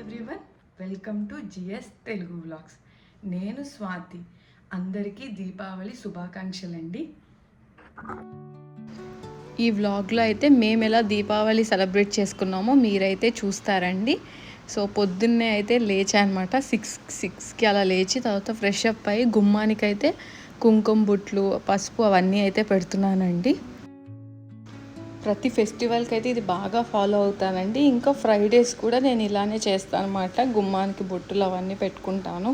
Everyone, welcome to GS Telugu vlogs. నేను స్వాతి. అందరికీ దీపావళి శుభాకాంక్షలండి. ఈ వ్లాగ్లో అయితే మేము ఎలా దీపావళి సెలబ్రేట్ చేసుకున్నామో మీరైతే చూస్తారండి. సో పొద్దున్నే అయితే లేచానమాట. సిక్స్కి అలా లేచి తర్వాత ఫ్రెష్ అప్ అయ్యి గుమ్మానికి అయితే కుంకుమ బుట్లు, పసుపు అవన్నీ అయితే పెడుతున్నానండి. ప్రతి ఫెస్టివల్కి అయితే ఇది బాగా ఫాలో అవుతానండి. ఇంకా ఫ్రైడేస్ కూడా నేను ఇలానే చేస్తాను అనమాట. గుమ్మానికి బొట్టులు అవన్నీ పెట్టుకుంటాను.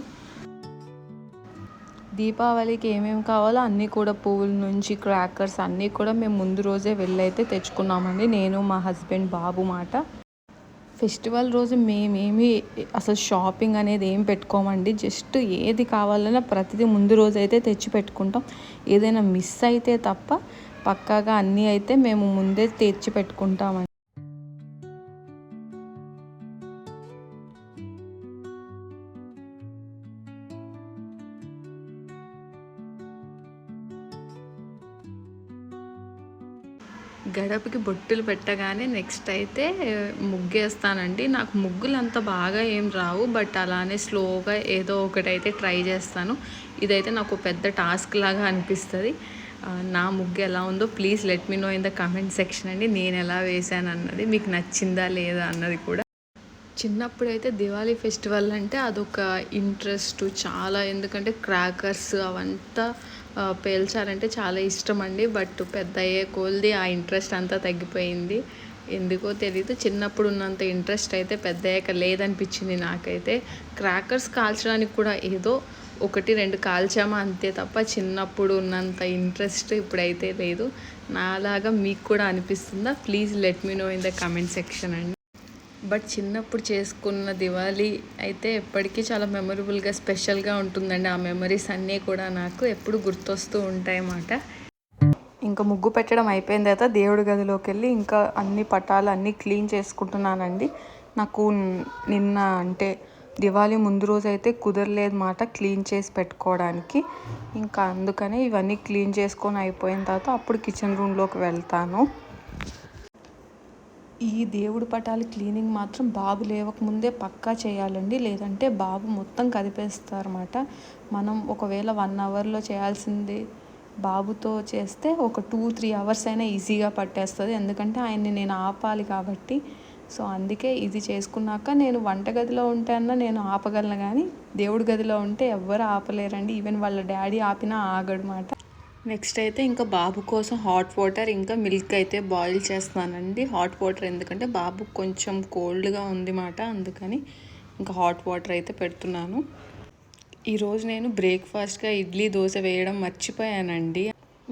దీపావళికి ఏమేమి కావాలో అన్నీ కూడా పువ్వుల నుంచి క్రాకర్స్ అన్నీ కూడా మేము ముందు రోజే వెళ్ళైతే తెచ్చుకున్నామండి. నేను, మా హస్బెండ్, బాబు మాట. ఫెస్టివల్ రోజు మేమేమి అసలు షాపింగ్ అనేది ఏం పెట్టుకోమండి. జస్ట్ ఏది కావాలన్నా ప్రతిదీ ముందు రోజు అయితే తెచ్చి పెట్టుకుంటాం. ఏదైనా మిస్ అయితే తప్ప పక్కాగా అన్నీ అయితే మేము ముందే తెచ్చి పెట్టుకుంటామండి. గడపకి బొట్టులు పెట్టగానే నెక్స్ట్ అయితే ముగ్గేస్తానండి. నాకు ముగ్గులు అంత బాగా ఏం రావు, బట్ అలానే స్లోగా ఏదో ఒకటి అయితే ట్రై చేస్తాను. ఇదైతే నాకు పెద్ద టాస్క్ లాగా అనిపిస్తుంది. నా ముగ్గు ఎలా ఉందో please let me know in the comment section అండి. నేను ఎలా వేసాను అన్నది, మీకు నచ్చిందా లేదా అన్నది కూడా. చిన్నప్పుడైతే దివాళీ ఫెస్టివల్ అంటే అదొక ఇంట్రెస్ట్ చాలా, ఎందుకంటే క్రాకర్స్ అవంతా పేల్చాలంటే చాలా ఇష్టం అండి. బట్ పెద్ద అయ్యే కొలది ఆ ఇంట్రెస్ట్ అంతా తగ్గిపోయింది. ఎందుకో తెలీదు, చిన్నప్పుడు ఉన్నంత ఇంట్రెస్ట్ అయితే పెద్ద అయ్యాక లేదనిపించింది నాకైతే. క్రాకర్స్ కాల్చడానికి కూడా ఏదో 1-2 కాల్చామా అంతే తప్ప చిన్నప్పుడు ఉన్నంత ఇంట్రెస్ట్ ఇప్పుడైతే లేదు. నాలాగా మీకు కూడా అనిపిస్తుందా? Please let me know in the comment section అండి. బట్ చిన్నప్పుడు చేసుకున్న దివాళీ అయితే ఎప్పటికీ చాలా మెమొరబుల్గా, స్పెషల్గా ఉంటుందండి. ఆ మెమరీస్ అన్నీ కూడా నాకు ఎప్పుడు గుర్తొస్తూ ఉంటాయి అన్నమాట. ఇంకా ముగ్గు పెట్టడం అయిపోయిన తర్వాత దేవుడి గదిలోకి వెళ్ళి ఇంకా అన్ని పటాలు అన్నీ క్లీన్ చేసుకుంటున్నానండి. నాకు నిన్న అంటే దివాళీ ముందు రోజు అయితే కుదరలేదు మాట క్లీన్ చేసి పెట్టుకోవడానికి. ఇంకా అందుకనే ఇవన్నీ క్లీన్ చేసుకొని అయిపోయిన తర్వాత అప్పుడు కిచెన్ రూమ్లోకి వెళ్తాను. ఈ దేవుడి పటాలు క్లీనింగ్ మాత్రం బాబు లేవకముందే పక్కా చేయాలండి, లేదంటే బాబు మొత్తం కదిపేస్తారన్నమాట. మనం ఒకవేళ 1 అవర్లో చేయాల్సింది బాబుతో చేస్తే ఒక 2-3 అవర్స్ అయినా ఈజీగా పట్టేస్తుంది. ఎందుకంటే ఆయన్ని నేను ఆపాలి కాబట్టి. సో అందుకే ఇది చేసుకున్నాక నేను వంటగదిలో ఉంటే అన్నా నేను ఆపగలను, కానీ దేవుడి గదిలో ఉంటే ఎవ్వరు ఆపలేరండి. ఈవెన్ వాళ్ళ డాడీ ఆపినా ఆగడమాట. నెక్స్ట్ అయితే ఇంకా బాబు కోసం హాట్ వాటర్ ఇంకా మిల్క్ అయితే బాయిల్ చేస్తున్నానండి. హాట్ వాటర్ ఎందుకంటే బాబు కొంచెం కోల్డ్గా ఉంది మాట, అందుకని ఇంకా హాట్ వాటర్ అయితే పెడుతున్నాను. ఈరోజు నేను బ్రేక్ఫాస్ట్గా ఇడ్లీ, దోశ వేయడం మర్చిపోయానండి.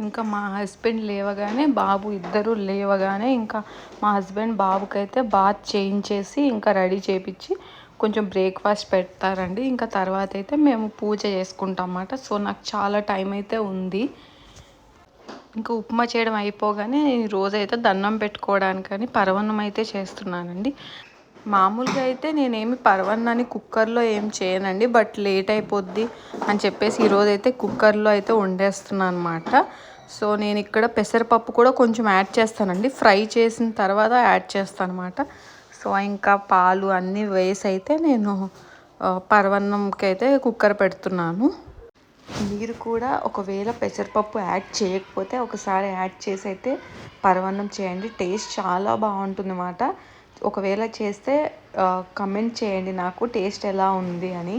ఇంకా మా హస్బెండ్ లేవగానే, బాబు ఇద్దరు లేవగానే ఇంకా మా హస్బెండ్ బాబుకైతే బాత్ చేయించేసి ఇంకా రెడీ చేయించి కొంచెం బ్రేక్ఫాస్ట్ పెడతారండి. ఇంకా తర్వాత అయితే మేము పూజ చేసుకుంటాం అన్నమాట. సో నాకు చాలా టైం అయితే ఉంది. ఇంకా ఉప్మా చేయడం అయిపోగానే రోజైతే దండం పెట్టుకోవడానికని పరవన్నం అయితే చేస్తున్నానండి. మామూలుగా అయితే నేనేమి పరవన్నాన్ని కుక్కర్లో ఏం చేయనండి, బట్ లేట్ అయిపోద్ది అని చెప్పేసి ఈరోజైతే కుక్కర్లో అయితే వండేస్తున్నాను అనమాట. సో నేను ఇక్కడ పెసరపప్పు కూడా కొంచెం యాడ్ చేస్తానండి, ఫ్రై చేసిన తర్వాత యాడ్ చేస్తాను అనమాట. సో ఇంకా పాలు అన్నీ వేసి అయితే నేను పరవన్నంకి అయితే కుక్కర్ పెడుతున్నాను. మీరు కూడా ఒకవేళ పెసరపప్పు యాడ్ చేయకపోతే ఒకసారి యాడ్ చేసి అయితే పరవన్నం చేయండి, టేస్ట్ చాలా బాగుంటుంది అన్నమాట. ఒకవేళ చేస్తే కమెంట్ చేయండి నాకు టేస్ట్ ఎలా ఉంది అని.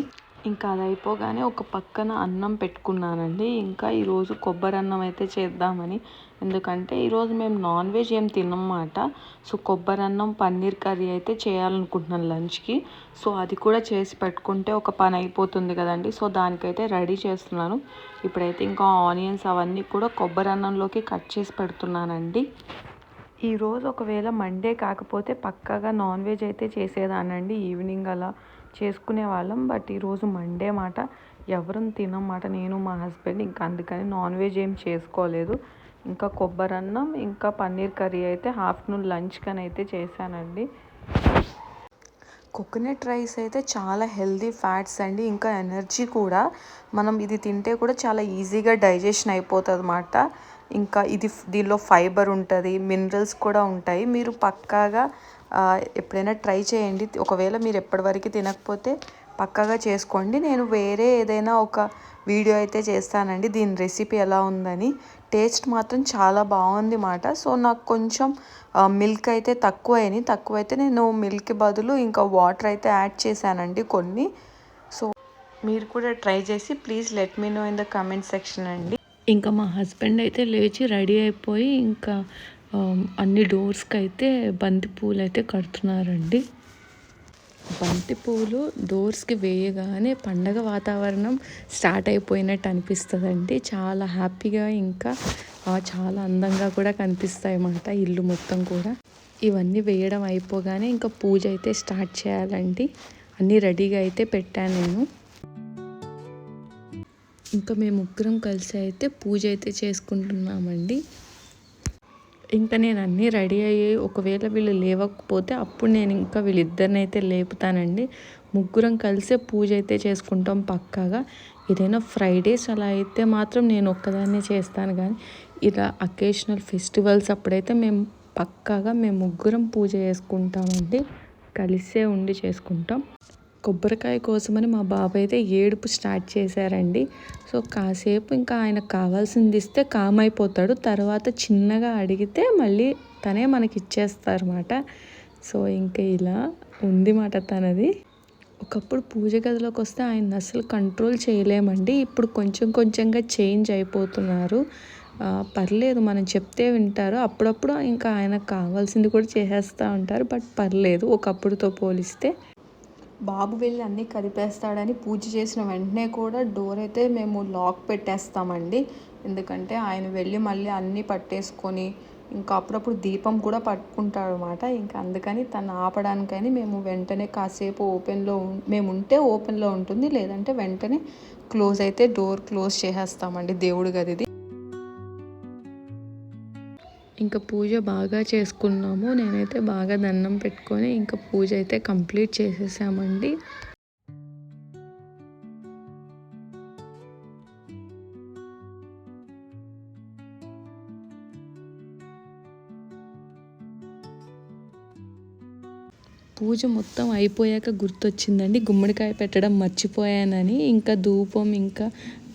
ఇంకా అది అయిపోగానే ఒక పక్కన అన్నం పెట్టుకున్నానండి. ఇంకా ఈరోజు కొబ్బరి అన్నం అయితే చేద్దామని, ఎందుకంటే ఈరోజు మేము నాన్ వెజ్ ఏం తినమాట. సో కొబ్బరి అన్నం, పన్నీర్ కర్రీ అయితే చేయాలనుకుంటున్నాను లంచ్కి. సో అది కూడా చేసి పెట్టుకుంటే ఒక పని అయిపోతుంది కదండి. సో దానికైతే రెడీ చేస్తున్నాను. ఇప్పుడైతే ఇంకా ఆనియన్స్ అవన్నీ కూడా కొబ్బరి అన్నంలోకి కట్ చేసి పెడుతున్నానండి. ఈరోజు ఒకవేళ మండే కాకపోతే పక్కాగా నాన్ వెజ్ అయితే చేసేదానండి, ఈవినింగ్ అలా చేసుకునే వాళ్ళం. బట్ ఈరోజు మండే మాట, ఎవరు తినమాట, నేను మా హస్బెండ్. ఇంకా అందుకని నాన్ వెజ్ ఏం చేసుకోలేదు. ఇంకా కొబ్బరి అన్నం ఇంకా పన్నీర్ కర్రీ అయితే ఆఫ్టర్నూన్ లంచ్ కని అయితే చేశానండి. కోకోనట్ రైస్ అయితే చాలా హెల్దీ ఫ్యాట్స్ అండి, ఇంకా ఎనర్జీ కూడా. మనం ఇది తింటే కూడా చాలా ఈజీగా డైజెషన్ అయిపోతుంది అన్నమాట. ఇంకా దీనిలో ఫైబర్ ఉంటుంది, మినరల్స్ కూడా ఉంటాయి. మీరు పక్కాగా ఎప్పుడైనా ట్రై చేయండి. ఒకవేళ మీరు ఎప్పటివరకు తినకపోతే పక్కాగా చేసుకోండి. నేను వేరే ఏదైనా ఒక వీడియో అయితే చేస్తానండి దీని రెసిపీ ఎలా ఉందని. టేస్ట్ మాత్రం చాలా బాగుంది మాట. సో నాకు కొంచెం మిల్క్ అయితే తక్కువైతే నేను మిల్క్ బదులు ఇంకా వాటర్ అయితే యాడ్ చేశానండి కొన్ని. సో మీరు కూడా ట్రై చేసి please let me know in the comment section అండి. ఇంకా మా హస్బెండ్ అయితే లేచి రెడీ అయిపోయి ఇంకా అన్ని డోర్స్కి అయితే బంతి పూలు అయితే కడుతున్నారండి. బంతి పూలు డోర్స్కి వేయగానే పండగ వాతావరణం స్టార్ట్ అయిపోయినట్టు అనిపిస్తుందండి. చాలా హ్యాపీగా ఇంకా చాలా అందంగా కూడా కనిపిస్తాయి అన్నమాట ఇల్లు మొత్తం కూడా. ఇవన్నీ వేయడం అయిపోగానే ఇంకా పూజ అయితే స్టార్ట్ చేయాలండి. అన్నీ రెడీగా అయితే పెట్టాను నేను. ఇంకా మేము ముగ్గురం కలిసి అయితే పూజ అయితే చేసుకుంటున్నామండి. ఇంకా నేను అన్నీ రెడీ అయ్యి ఒకవేళ వీళ్ళు లేవకపోతే అప్పుడు నేను ఇంకా వీళ్ళిద్దరిని అయితే లేపుతానండి. ముగ్గురం కలిసే పూజ అయితే చేసుకుంటాం పక్కాగా. ఏదైనా ఫ్రైడేస్ అలా అయితే మాత్రం నేను ఒక్కదాన్నే చేస్తాను, కానీ ఇలా అకేషనల్ ఫెస్టివల్స్ అప్పుడైతే మేము ముగ్గురం పూజ చేసుకుంటామండి. కలిసే ఉండి చేసుకుంటాం. కొబ్బరికాయ కోసమని మా బాబాయ్ అయితే ఏడుపు స్టార్ట్ చేశారండి. సో కాసేపు ఇంకా ఆయనకు కావాల్సింది ఇస్తే కామ్ అయిపోతాడు. తర్వాత చిన్నగా అడిగితే మళ్ళీ తనే మనకి ఇచ్చేస్తారన్నమాట. సో ఇంకా ఇలా ఉంది మాట తనది. ఒకప్పుడు పూజ గదిలోకి వస్తే ఆయన అసలు కంట్రోల్ చేయలేమండి. ఇప్పుడు కొంచెంగా చేంజ్ అయిపోతున్నారు. పర్లేదు, మనం చెప్తే వింటారు. అప్పుడప్పుడు ఇంకా ఆయనకు కావాల్సింది కూడా చేసేస్తూ ఉంటారు. బట్ పర్లేదు ఒకప్పుడుతో పోలిస్తే. బాబు వెళ్ళి అన్నీ కదిపేస్తాడని పూజ చేసిన వెంటనే కూడా డోర్ అయితే మేము లాక్ పెట్టేస్తామండి. ఎందుకంటే ఆయన వెళ్ళి మళ్ళీ అన్నీ పట్టేసుకొని ఇంకా అప్పుడప్పుడు దీపం కూడా పట్టుకుంటాడు అన్నమాట. ఇంకా అందుకని తను ఆపడానికని మేము వెంటనే కాసేపు మేము ఉంటే ఓపెన్లో ఉంటుంది, లేదంటే వెంటనే డోర్ క్లోజ్ చేసేస్తామండి దేవుడి గదిది. ఇంకా పూజ బాగా చేసుకున్నాము. నేనైతే బాగా దండం పెట్టుకొని ఇంకా పూజ అయితే కంప్లీట్ చేసేసామండి. పూజ మొత్తం అయిపోయాక గుర్తొచ్చిందండి, గుమ్మడికాయ పెట్టడం మర్చిపోయానని. ఇంకా ధూపం ఇంకా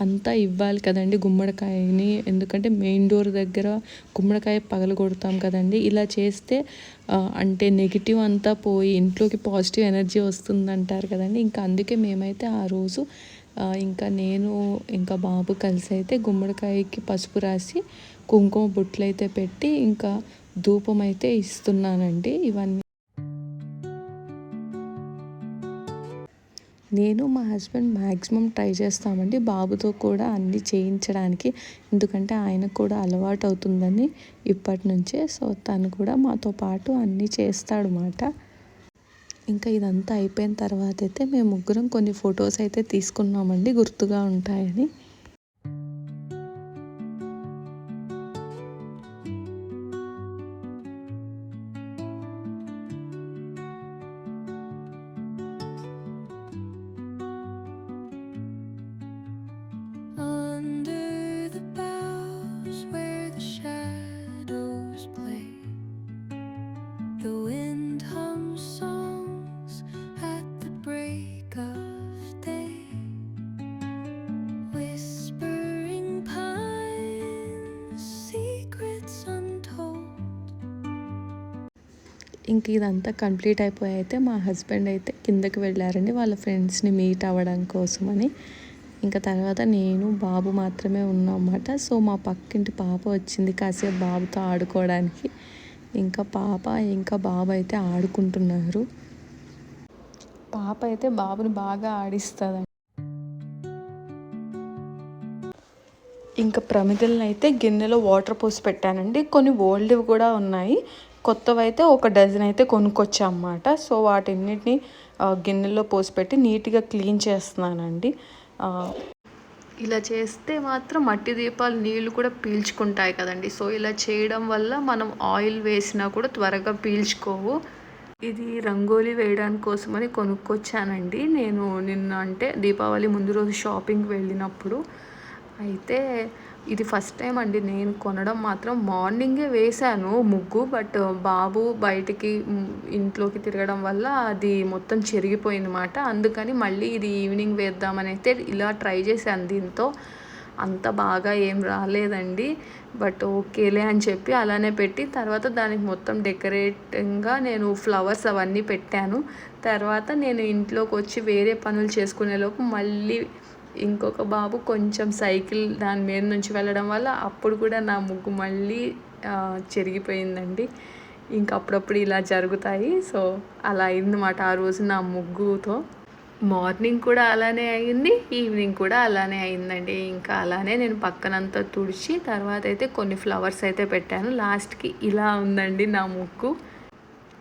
అంతా ఇవ్వాలి కదండి గుమ్మడికాయని. ఎందుకంటే మెయిన్ డోర్ దగ్గర గుమ్మడికాయ పగలగొడతాం కదండి. ఇలా చేస్తే అంటే నెగిటివ్ అంతా పోయి ఇంట్లోకి పాజిటివ్ ఎనర్జీ వస్తుందంటారు కదండి. ఇంకా అందుకే మేమైతే ఆ రోజు ఇంకా నేను ఇంకా బాబు కలిసి అయితే గుమ్మడికాయకి పసుపు రాసి కుంకుమ బొట్లు అయితే పెట్టి ఇంకా ధూపం అయితే ఇస్తున్నానండి. ఇవన్నీ నేను మా హస్బెండ్ మ్యాక్సిమం ట్రై చేస్తామండి బాబుతో కూడా అన్నీ చేయించడానికి. ఎందుకంటే ఆయనకు కూడా అలవాటు అవుతుందని ఇప్పటి నుంచే. సో తను కూడా మాతో పాటు అన్నీ చేస్తాడనమాట. ఇంకా ఇదంతా అయిపోయిన తర్వాత అయితే మేము ముగ్గురం కొన్ని ఫొటోస్ అయితే తీసుకున్నామండి గుర్తుగా ఉంటాయని. ఇంక ఇదంతా కంప్లీట్ అయిపోయి అయితే మా హస్బెండ్ అయితే కిందకి వెళ్ళారండి వాళ్ళ ఫ్రెండ్స్ని మీట్ అవ్వడం కోసమని. ఇంకా తర్వాత నేను బాబు మాత్రమే ఉన్నామన్నమాట. సో మా పక్కింటి పాప వచ్చింది కాసేపు బాబుతో ఆడుకోవడానికి. ఇంకా పాప ఇంకా బాబు అయితే ఆడుకుంటున్నారు. పాప అయితే బాబుని బాగా ఆడిస్తుంది. ఇంకా ప్రమిదలను అయితే గిన్నెలో వాటర్ పోసి పెట్టానండి. కొన్ని ఓల్డ్వి కూడా ఉన్నాయి, కొత్తవి అయితే ఒక డజన్ అయితే కొనుక్కొచ్చామన్నమాట. సో వాటిన్నిటిని గిన్నెలో పోసి పెట్టి నీట్గా క్లీన్ చేస్తున్నానండి. ఇలా చేస్తే మాత్రం మట్టి దీపాలు నీళ్ళు కూడా పీల్చుకుంటాయి కదండి. సో ఇలా చేయడం వల్ల మనం ఆయిల్ వేసినా కూడా త్వరగా పీల్చుకోవు. ఇది రంగోలీ వేయడానికి కోసమని కొనుక్కొచ్చానండి నేను నిన్న, అంటే దీపావళి ముందు రోజు షాపింగ్కి వెళ్ళినప్పుడు. అయితే ఇది ఫస్ట్ టైం అండి నేను కొనడం. మాత్రం మార్నింగే వేశాను ముగ్గు, బట్ బాబు బయటికి ఇంట్లోకి తిరగడం వల్ల అది మొత్తం చెరిగిపోయింది మాట. అందుకని మళ్ళీ ఇది ఈవినింగ్ వేద్దామని అయితే ఇలా ట్రై చేశాను. దీంతో అంత బాగా ఏం రాలేదండి, బట్ ఓకేలే అని చెప్పి అలానే పెట్టి తర్వాత దానికి మొత్తం డెకరేటింగ్గా నేను ఫ్లవర్స్ అవన్నీ పెట్టాను. తర్వాత నేను ఇంట్లోకి వచ్చి వేరే పనులు చేసుకునేలోపు మళ్ళీ ఇంకొక బాబు కొంచెం సైకిల్ దాని మీద నుంచి వెళ్ళడం వల్ల అప్పుడు కూడా నా ముగ్గు మళ్ళీ చెరిగిపోయిందండి. ఇంక అప్పుడప్పుడు ఇలా జరుగుతాయి. సో అలా అయిందన్నమాట ఆ రోజు నా ముగ్గుతో. మార్నింగ్ కూడా అలానే అయింది, ఈవినింగ్ కూడా అలానే అయిందండి. ఇంకా అలానే నేను పక్కనంతా తుడిచి తర్వాత అయితే కొన్ని ఫ్లవర్స్ అయితే పెట్టాను. లాస్ట్కి ఇలా ఉందండి నా ముగ్గు.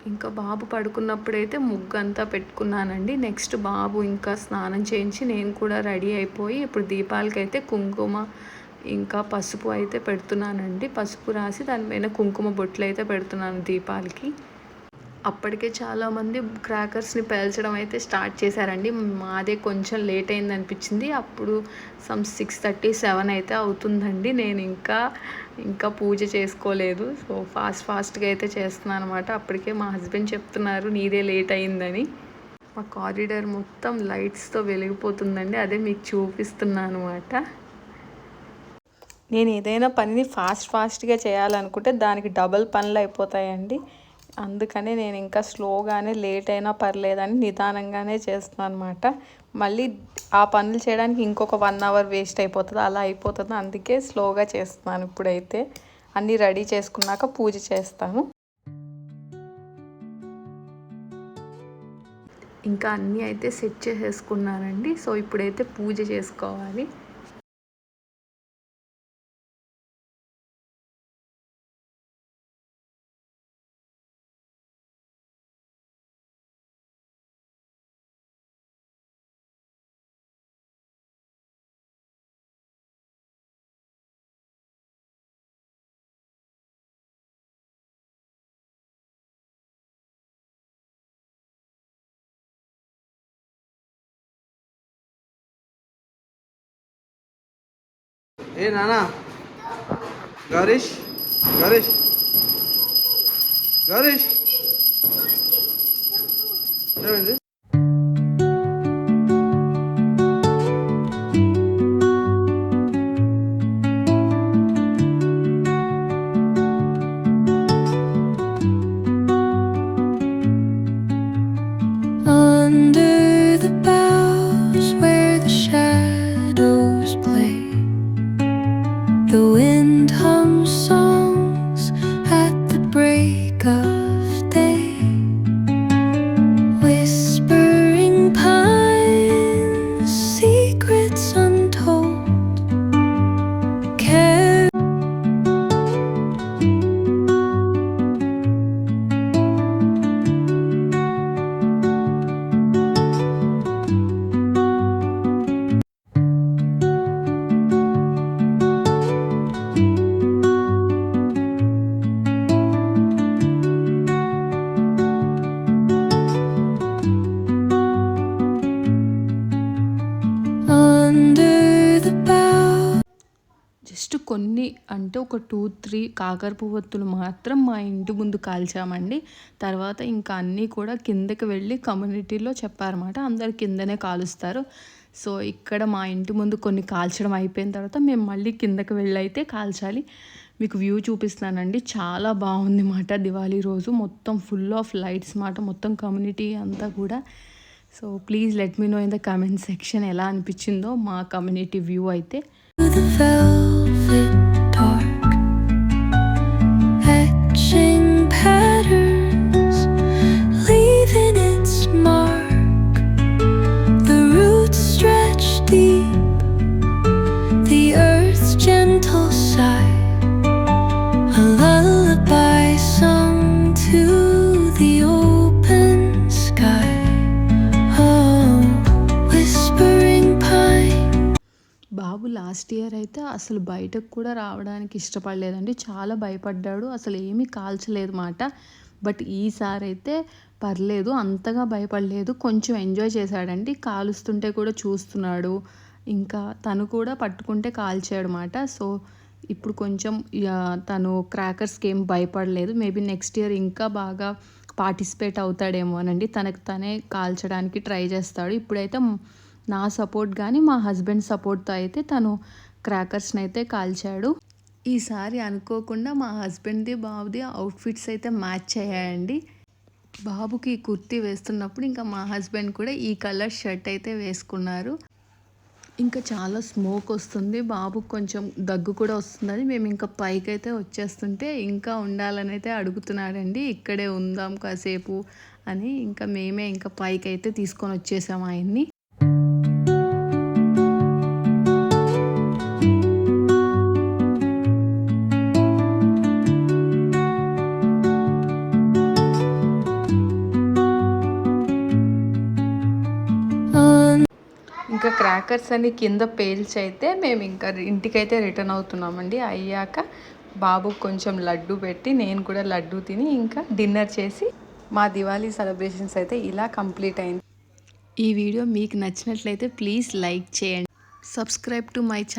ఇంకా బాబు పడుకున్నప్పుడైతే ముగ్గు అంతా పెట్టుకున్నానండి. నెక్స్ట్ బాబు ఇంకా స్నానం చేయించి నేను కూడా రెడీ అయిపోయి ఇప్పుడు దీపాలకైతే కుంకుమ ఇంకా పసుపు అయితే పెడుతున్నానండి. పసుపు రాసి దాని మీద కుంకుమ బొట్లు అయితే పెడుతున్నాను దీపాలకి. అప్పటికే చాలామంది క్రాకర్స్ని పేల్చడం అయితే స్టార్ట్ చేశారండి. మాదే కొంచెం లేట్ అయింది అనిపించింది. అప్పుడు 6:30, 7 అయితే అవుతుందండి. నేను ఇంకా పూజ చేసుకోలేదు. సో ఫాస్ట్గా అయితే చేస్తున్నాను అనమాట. అప్పటికే మా హస్బెండ్ చెప్తున్నారు నీదే లేట్ అయిందని. మా కారిడార్ మొత్తం లైట్స్తో వెలిగిపోతుందండి, అదే మీకు చూపిస్తున్నాను అనమాట. నేను ఏదైనా పనిని ఫాస్ట్గా చేయాలనుకుంటే దానికి డబల్ పనులు అయిపోతాయండి. అందుకనే నేను ఇంకా స్లోగానే లేట్ అయినా పర్లేదని నిదానంగానే చేస్తున్నాను అనమాట. మళ్ళీ ఆ పనులు చేయడానికి ఇంకొక 1 అవర్ వేస్ట్ అయిపోతుంది, అలా అయిపోతుంది. అందుకే స్లోగా చేస్తున్నాను. ఇప్పుడైతే అన్నీ రెడీ చేసుకున్నాక పూజ చేస్తాను. ఇంకా అన్నీ అయితే సెట్ చేసేసుకున్నానండి. సో ఇప్పుడైతే పూజ చేసుకోవాలి. ఏ నానా గౌరీష్ గౌరీష్ గౌరీష్ ఏమైంది? The wind hums songs at the break of day, whispering pines, secrets untold. Just కొన్ని అంటే ఒక 2-3 కాకర పువ్వొత్తులు మాత్రం మా ఇంటి ముందు కాల్చామండి. తర్వాత ఇంకా అన్నీ కూడా కిందకి వెళ్ళి కమ్యూనిటీలో చెప్పారన్నమాట, అందరు కిందనే కాలుస్తారు. సో ఇక్కడ మా ఇంటి ముందు కొన్ని కాల్చడం అయిపోయిన తర్వాత మేము మళ్ళీ కిందకి వెళ్ళి అయితే కాల్చాలి. మీకు వ్యూ చూపిస్తానండి, చాలా బాగుంది మాట. దివాళీ రోజు మొత్తం ఫుల్ ఆఫ్ లైట్స్ మాట, మొత్తం కమ్యూనిటీ అంతా కూడా. So please let me know in the comment section ఎలా అనిపించిందో మా కమ్యూనిటీ వ్యూ అయితే. The velvet dark, etching patterns, leaving its mark. The roots stretch deep, the earth's gentle sigh, a lullaby sung to the open sky. Oh, whispering pine. Babu last year అయితే అసలు బయటకు కూడా రావడానికి ఇష్టపడలేదండి, చాలా భయపడ్డాడు, అసలు ఏమీ కాల్చలేదు మాట. బట్ ఈసారి అయితే పర్లేదు, అంతగా భయపడలేదు, కొంచెం ఎంజాయ్ చేశాడండి. కాలుస్తుంటే కూడా చూస్తున్నాడు, ఇంకా తను కూడా పట్టుకుంటే కాల్చాడనమాట. సో ఇప్పుడు కొంచెం తను క్రాకర్స్కి ఏం భయపడలేదు. మేబీ నెక్స్ట్ ఇయర్ ఇంకా బాగా పార్టిసిపేట్ అవుతాడేమోనండి. తనకు తనే కాల్చడానికి ట్రై చేస్తాడు. ఇప్పుడైతే నా సపోర్ట్ కానీ మా హస్బెండ్ సపోర్ట్తో అయితే తను క్రాకర్స్ని అయితే కాల్చాడు. ఈసారి అనుకోకుండా మా హస్బెండ్ది బాబుది అవుట్ఫిట్స్ అయితే మ్యాచ్ అయ్యాయండి. బాబుకి కుర్తీ వేస్తున్నప్పుడు ఇంకా మా హస్బెండ్ కూడా ఈ కలర్ షర్ట్ అయితే వేసుకున్నారు. ఇంకా చాలా స్మోక్ వస్తుంది, బాబుకు కొంచెం దగ్గు కూడా వస్తుందని మేము ఇంకా పైకి అయితే వచ్చేస్తుంటే ఇంకా ఉండాలని అయితే అడుగుతున్నాడండి. ఇక్కడే ఉందాం కాసేపు అని ఇంకా మేమే ఇంకా పైకి అయితే తీసుకొని వచ్చేసాము ఆయన్ని. ఇంకా క్రాకర్స్ అన్ని కింద పేల్చి అయితే మేము ఇంకా ఇంటికైతే రిటర్న్ అవుతున్నామండి. అయ్యాక బాబుకు కొంచెం లడ్డు పెట్టి నేను కూడా లడ్డు తిని ఇంకా డిన్నర్ చేసి మా దివాళీ సెలబ్రేషన్స్ అయితే ఇలా కంప్లీట్ అయింది. ఈ వీడియో మీకు నచ్చినట్లయితే ప్లీజ్ లైక్ చేయండి. Subscribe to my channel.